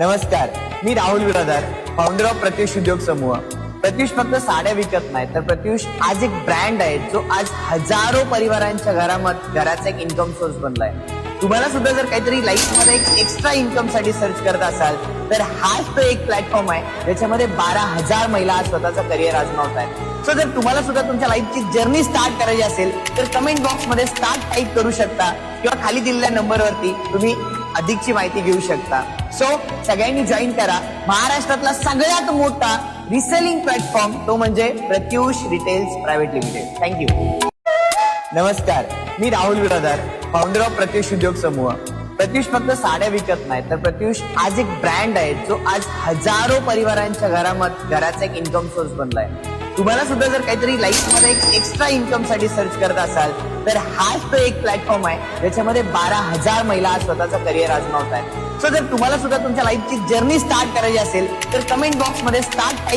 नमस्कार, मी Rahul Biradar, founder of Pratyush उद्योग समूह. प्रत्युष फक्त साड्या विकत नाही, तर प्रत्युष आज एक ब्रँड आहे जो आज हजारो परिवारांच्या घराचा एक इन्कम सोर्स बनलाय. तुम्हाला सुद्धा जर काहीतरी लाईफ मध्ये एक एक्स्ट्रा इन्कम साठी सर्च करत असाल तर हाच तो एक प्लॅटफॉर्म आहे ज्याच्यामध्ये 12,000 महिला स्वतःचा करिअर आजमावत आहेत. सो जर तुम्हाला सुद्धा तुमच्या लाईफची जर्नी स्टार्ट करायची असेल तर कमेंट बॉक्स मध्ये स्टार्ट टाईप करू शकता किंवा खाली दिलेल्या नंबरवरती तुम्ही अधिकची माहिती घेऊ शकता. सो सगळ्यांनी जॉईन करा महाराष्ट्रातला सगळ्यात मोठा रिसेलिंग प्लॅटफॉर्म, तो म्हणजे Pratyush retails private limited. Thank you. नमस्कार, मी राहुल बिरादार, फाउंडर ऑफ प्रत्युष उद्योग समूह. प्रत्युष फक्त साड्या विकत नाही, तर प्रत्युष आज एक ब्रँड आहे जो आज हजारो परिवारांच्या घराचा एक इन्कम सोर्स बनलाय. तुम्हाला सुद्धा जर काहीतरी लाईफ मध्ये एक एक्स्ट्रा इन्कम साठी सर्च करत असाल तर हाच तो एक प्लॅटफॉर्म आहे ज्याच्यामध्ये 12,000 महिला स्वतःचा करिअर आजमावत आहेत. सो जर तुम्हाला सुद्धा तुमच्या लाईफची जर्नी स्टार्ट करायची असेल तर कमेंट बॉक्स मध्ये स्टार्ट टाईप